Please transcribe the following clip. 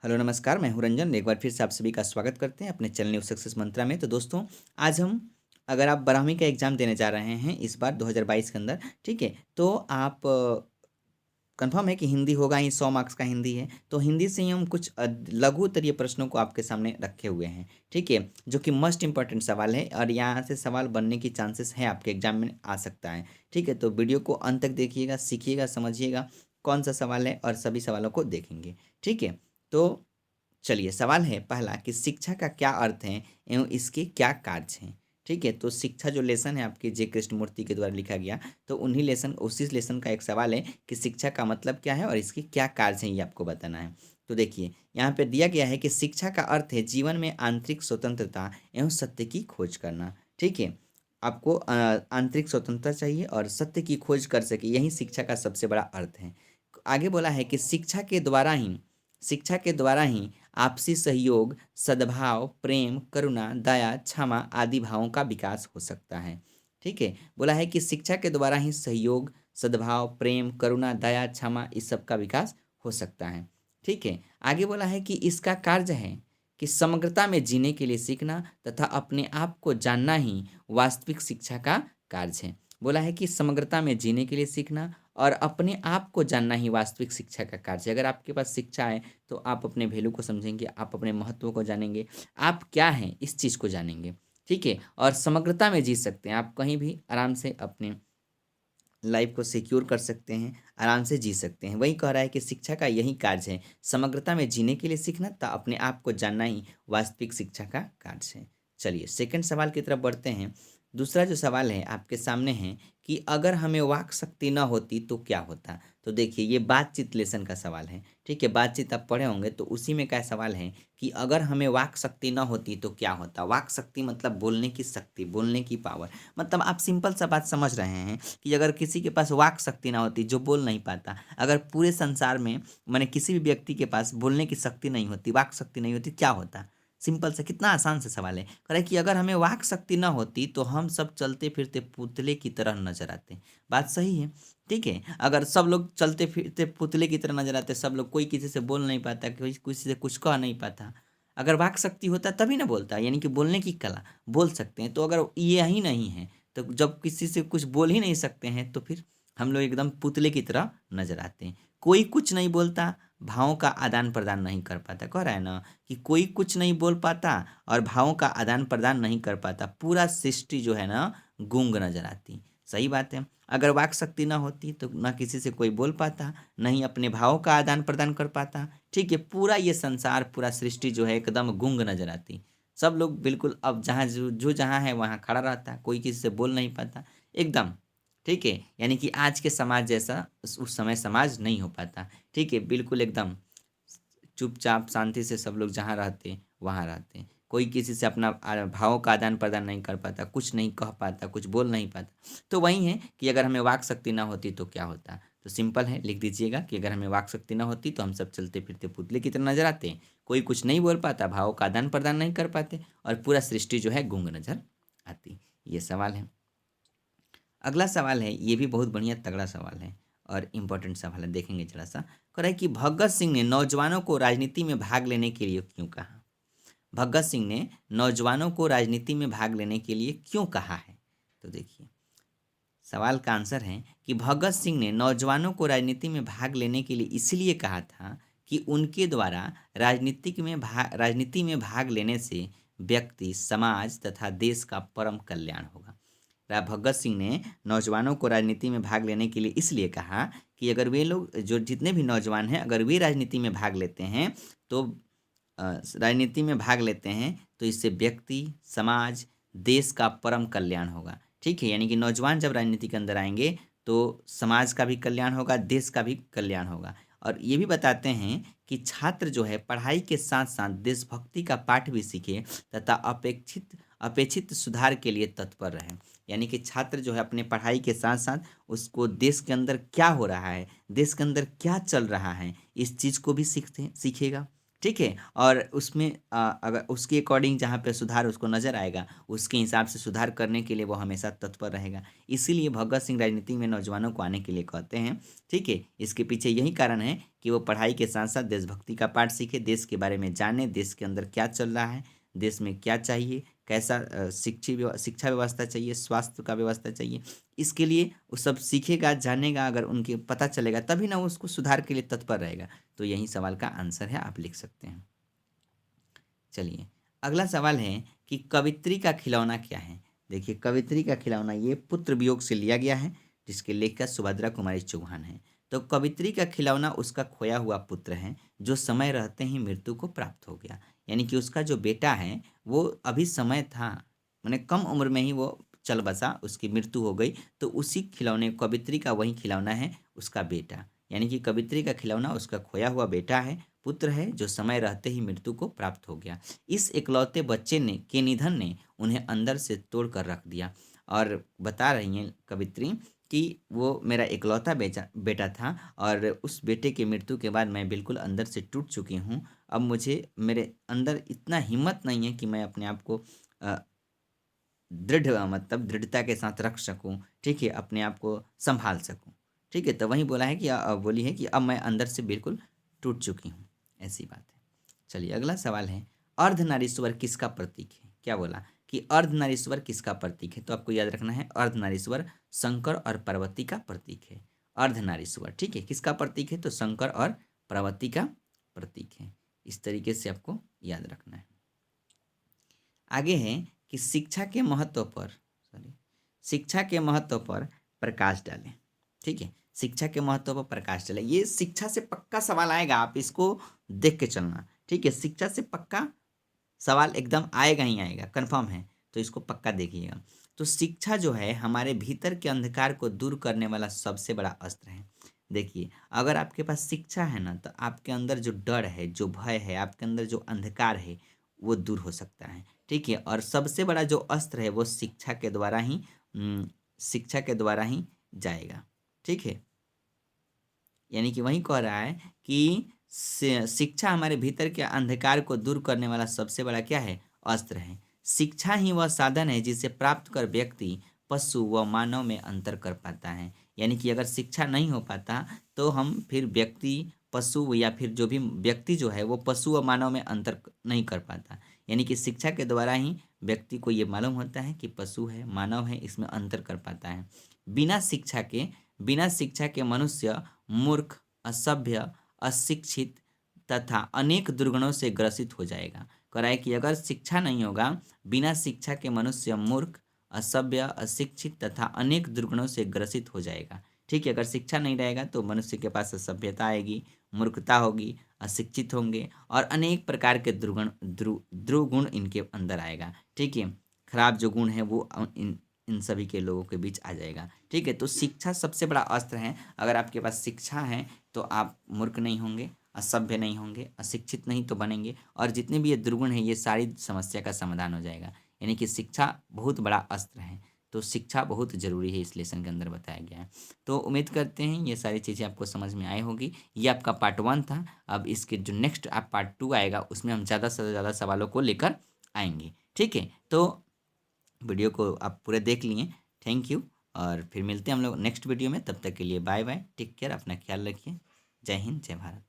Hello नमस्कार, मैं हूँ रंजन। एक बार फिर से आप सभी का स्वागत करते हैं अपने चैनल न्यू सक्सेस मंत्रा में। तो दोस्तों, आज हम अगर आप 12वीं का एग्ज़ाम देने जा रहे हैं इस बार 2022 के अंदर, ठीक है? तो आप कन्फर्म है कि हिंदी होगा ही, 100 मार्क्स का हिंदी है। तो हिंदी से ही हम कुछ लघु उत्तरीय प्रश्नों को आपके सामने रखे हुए हैं, ठीक है? जो कि मोस्ट इम्पोर्टेंट सवाल है और यहाँ से सवाल बनने की चांसेस है, आपके एग्जाम में आ सकता है, ठीक है? तो वीडियो को अंत तक देखिएगा, सीखिएगा, समझिएगा कौन सा सवाल है और सभी सवालों को देखेंगे, ठीक है? तो चलिए, सवाल है पहला कि शिक्षा का क्या अर्थ है एवं इसके क्या कार्य हैं। ठीक है, तो शिक्षा जो लेसन है आपके जे कृष्णमूर्ति के द्वारा लिखा गया, तो उसी लेसन का एक सवाल है कि शिक्षा का मतलब क्या है और इसके क्या कार्य हैं, ये आपको बताना है। तो देखिए, यहाँ पे दिया गया है कि शिक्षा का अर्थ है जीवन में आंतरिक स्वतंत्रता एवं सत्य की खोज करना। ठीक है, आपको आंतरिक स्वतंत्रता चाहिए और सत्य की खोज कर सके, यही शिक्षा का सबसे बड़ा अर्थ है। आगे बोला है कि शिक्षा के द्वारा ही आपसी सहयोग, सद्भाव, प्रेम, करुणा, दया, क्षमा आदि भावों का विकास हो सकता है। ठीक है, बोला है कि शिक्षा के द्वारा ही सहयोग, सद्भाव, प्रेम, करुणा, दया, क्षमा इस सब का विकास हो सकता है। ठीक है, आगे बोला है कि इसका कार्य है कि समग्रता में जीने के लिए सीखना तथा अपने आप को जानना ही वास्तविक शिक्षा का कार्य है। बोला है कि समग्रता में जीने के लिए सीखना और अपने आप को जानना ही वास्तविक शिक्षा का कार्य है। अगर आपके पास शिक्षा है तो आप अपने वैल्यू को समझेंगे, आप अपने महत्व को जानेंगे, आप क्या हैं इस चीज़ को जानेंगे, ठीक है? और समग्रता में जी सकते हैं, आप कहीं भी आराम से अपने लाइफ को सिक्योर कर सकते हैं, आराम से जी सकते हैं। वही कह रहा है कि शिक्षा का यही कार्य है, समग्रता में जीने के लिए सीखना तथा अपने आप को जानना ही वास्तविक शिक्षा का कार्य है। चलिए सेकंड सवाल की तरफ बढ़ते हैं। दूसरा जो सवाल है आपके सामने है कि अगर हमें वाक शक्ति न होती तो क्या होता? तो देखिए, ये बातचीत लेसन का सवाल है, ठीक है? बातचीत आप पढ़े होंगे तो उसी में क्या सवाल है कि अगर हमें वाक शक्ति न होती तो क्या होता? वाक शक्ति मतलब बोलने की शक्ति, बोलने की पावर। मतलब आप सिंपल सा बात समझ रहे हैं कि अगर किसी के पास वाक शक्ति ना होती, जो बोल नहीं पाता, अगर पूरे संसार में माने किसी भी व्यक्ति के पास बोलने की शक्ति नहीं होती, वाक शक्ति नहीं होती, क्या होता? सिंपल सा, कितना आसान सा सवाल है। कह रहा है कि अगर हमें वाक शक्ति ना होती तो हम सब चलते फिरते पुतले की तरह नजर आते। बात सही है, ठीक है? अगर सब लोग चलते फिरते पुतले की तरह नजर आते, सब लोग, कोई किसी से बोल नहीं पाता, कोई किसी से कुछ कह नहीं पाता। अगर वाक शक्ति होता तभी ना बोलता, यानी कि बोलने की कला, बोल सकते हैं। तो अगर ये ही नहीं है तो जब किसी से कुछ बोल ही नहीं सकते हैं तो फिर हम लोग एकदम पुतले की तरह नजर आते हैं। कोई कुछ नहीं बोलता, भावों का आदान प्रदान नहीं कर पाता। कह रहा है ना कि कोई कुछ नहीं बोल पाता और भावों का आदान प्रदान नहीं कर पाता, पूरा सृष्टि जो है ना गूंग नजर आती। सही बात है। अगर वाक शक्ति ना होती तो ना किसी से कोई बोल पाता, ना ही अपने भावों का आदान प्रदान कर पाता। ठीक है, पूरा ये संसार, पूरा सृष्टि जो है एकदम गूंग नजर आती। सब लोग बिल्कुल, अब जहाँ जो जहाँ है वहाँ खड़ा रहता, कोई किसी से बोल नहीं पाता एकदम। ठीक है, यानी कि आज के समाज जैसा उस समय समाज नहीं हो पाता। ठीक है, बिल्कुल एकदम चुपचाप शांति से सब लोग जहाँ रहते वहाँ रहते। कोई किसी से अपना भावों का आदान प्रदान नहीं कर पाता, कुछ नहीं कह पाता, कुछ बोल नहीं पाता। तो वही है कि अगर हमें वाक शक्ति ना होती तो क्या होता? तो सिंपल है, लिख दीजिएगा कि अगर हमें वाक शक्ति ना होती तो हम सब चलते फिरते पुतले की तरह नजर आते, कोई कुछ नहीं बोल पाता, भावों का आदान प्रदान नहीं कर पाते और पूरा सृष्टि जो है गूंग नजर आती। ये सवाल है। अगला सवाल है, ये भी बहुत बढ़िया तगड़ा सवाल है और इम्पोर्टेंट सवाल है, देखेंगे जरा सा। कह रहा है कि भगत सिंह ने नौजवानों को राजनीति में भाग लेने के लिए क्यों कहा? भगत सिंह ने नौजवानों को राजनीति में भाग लेने के लिए क्यों कहा है? तो देखिए, सवाल का आंसर है कि भगत सिंह ने नौजवानों को राजनीति में भाग लेने के लिए इसलिए कहा था कि उनके द्वारा राजनीति में भाग लेने से व्यक्ति, समाज तथा देश का परम कल्याण होगा। भगत सिंह ने नौजवानों को राजनीति में भाग लेने के लिए इसलिए कहा कि अगर वे लोग, जो जितने भी नौजवान हैं, अगर वे राजनीति में भाग लेते हैं तो राजनीति में भाग लेते हैं तो इससे व्यक्ति, समाज, देश का परम कल्याण होगा। ठीक है, यानी कि नौजवान जब राजनीति के अंदर आएंगे तो समाज का भी कल्याण होगा, देश का भी कल्याण होगा। और ये भी बताते हैं कि छात्र जो है पढ़ाई के साथ साथ देशभक्ति का पाठ भी सीखे तथा अपेक्षित अपेक्षित सुधार के लिए तत्पर रहे। यानी कि छात्र जो है अपने पढ़ाई के साथ साथ उसको देश के अंदर क्या हो रहा है, देश के अंदर क्या चल रहा है, इस चीज़ को भी सीखेगा। ठीक है। और उसमें अगर उसके अकॉर्डिंग जहाँ पे सुधार उसको नज़र आएगा, उसके हिसाब से सुधार करने के लिए वो हमेशा तत्पर रहेगा। इसीलिए भगत सिंह राजनीति में नौजवानों को आने के लिए कहते हैं। ठीक है, इसके पीछे यही कारण है कि वो पढ़ाई के साथ साथ देशभक्ति का पाठ सीखे, देश के बारे में जाने, देश के अंदर क्या चल रहा है, देश में क्या चाहिए, कैसा शिक्षा व्यवस्था चाहिए, स्वास्थ्य का व्यवस्था चाहिए। इसके लिए वो सब सीखेगा, जानेगा, अगर उनके पता चलेगा तभी ना वो उसको सुधार के लिए तत्पर रहेगा। तो यही सवाल का आंसर है, आप लिख सकते हैं। चलिए, अगला सवाल है कि कवित्री का खिलौना क्या है। देखिए, कवित्री का खिलौना ये पुत्र वियोग से लिया गया है, जिसके लेखक सुभद्रा कुमारी चौहान है। तो कवित्री का खिलौना उसका खोया हुआ पुत्र है, जो समय रहते ही मृत्यु को प्राप्त हो गया। यानी कि उसका जो बेटा है वो अभी समय था, मैंने कम उम्र में ही वो चल बसा, उसकी मृत्यु हो गई। तो उसी खिलौने, कवित्री का वही खिलौना है उसका बेटा। यानी कि कवित्री का खिलौना उसका खोया हुआ बेटा है, पुत्र है, जो समय रहते ही मृत्यु को प्राप्त हो गया। इस इकलौते बच्चे ने के निधन ने उन्हें अंदर से तोड़ कर रख दिया। और बता रही हैं कवित्री कि वो मेरा इकलौता बेटा था, और उस बेटे की मृत्यु के बाद मैं बिल्कुल अंदर से टूट चुकी हूँ। अब मुझे, मेरे अंदर इतना हिम्मत नहीं है कि मैं अपने आप को अ, मतलब दृढ़ता के साथ रख सकूँ। ठीक है, अपने आप को संभाल सकूँ। ठीक है, तो वही बोला है कि बोली है कि अब मैं अंदर से बिल्कुल टूट चुकी हूँ, ऐसी बात है। चलिए, अगला सवाल है, अर्धनारीश्वर किसका प्रतीक है। क्या बोला कि अर्धनारीश्वर किसका प्रतीक है। तो आपको याद रखना है, अर्धनारीश्वर शंकर और पार्वती का प्रतीक है। अर्धनारीश्वर, ठीक है, किसका प्रतीक है, तो शंकर और पार्वती का प्रतीक है। इस तरीके से आपको याद रखना है। आगे है कि शिक्षा के महत्व पर, शिक्षा के महत्व पर प्रकाश डालें। ठीक है, शिक्षा के महत्व पर प्रकाश डालें। ये शिक्षा से पक्का सवाल आएगा, आप इसको देख के चलना। ठीक है, शिक्षा से पक्का सवाल एकदम आएगा ही आएगा, कंफर्म है। तो इसको पक्का देखिएगा। तो शिक्षा जो है हमारे भीतर के अंधकार को दूर करने वाला सबसे बड़ा अस्त्र है। देखिए, अगर आपके पास शिक्षा है ना, तो आपके अंदर जो डर है, जो भय है, आपके अंदर जो अंधकार है, वो दूर हो सकता है। ठीक है, और सबसे बड़ा जो अस्त्र है वो शिक्षा के द्वारा ही शिक्षा के द्वारा ही जाएगा। ठीक है, यानी कि वही कह रहा है कि शिक्षा हमारे भीतर के अंधकार को दूर करने वाला सबसे बड़ा क्या है, अस्त्र है। शिक्षा ही वह साधन है जिसे प्राप्त कर व्यक्ति पशु व मानव में अंतर कर पाता है। यानी कि अगर शिक्षा नहीं हो पाता तो हम फिर व्यक्ति, पशु, या फिर जो भी व्यक्ति जो है वो पशु व मानव में अंतर नहीं कर पाता। यानी कि शिक्षा के द्वारा ही व्यक्ति को ये मालूम होता है कि पशु है, मानव है, इसमें अंतर कर पाता है। बिना शिक्षा के बिना शिक्षा के मनुष्य मूर्ख, असभ्य, अशिक्षित तथा अनेक दुर्गुणों से ग्रसित हो जाएगा। कह रहा है कि अगर शिक्षा नहीं होगा, बिना शिक्षा के मनुष्य मूर्ख, असभ्य, अशिक्षित तथा अनेक दुर्गुणों से ग्रसित हो जाएगा। ठीक है, अगर शिक्षा नहीं रहेगा तो मनुष्य के पास असभ्यता आएगी, मूर्खता होगी, अशिक्षित होंगे, और अनेक प्रकार के दुर्गुण इनके अंदर आएगा। ठीक है, खराब जो गुण है वो इन सभी के लोगों के बीच आ जाएगा। ठीक है, तो शिक्षा सबसे बड़ा अस्त्र है। अगर आपके पास शिक्षा है तो आप मूर्ख नहीं होंगे, असभ्य नहीं होंगे, अशिक्षित नहीं तो बनेंगे, और जितने भी ये दुर्गुण हैं ये सारी समस्या का समाधान हो जाएगा। यानी कि शिक्षा बहुत बड़ा अस्त्र है। तो शिक्षा बहुत ज़रूरी है, इस लेसन के अंदर बताया गया है। तो उम्मीद करते हैं ये सारी चीज़ें आपको समझ में आई होगी। ये आपका पार्ट 1 था। अब इसके जो नेक्स्ट आप पार्ट 2 आएगा उसमें हम ज़्यादा से ज़्यादा सवालों को लेकर आएंगे। ठीक है, तो वीडियो को आप पूरे देख लिए, थैंक यू। और फिर मिलते हैं हम लोग नेक्स्ट वीडियो में। तब तक के लिए बाय बाय, टेक केयर, अपना ख्याल रखिए। जय हिंद, जय भारत।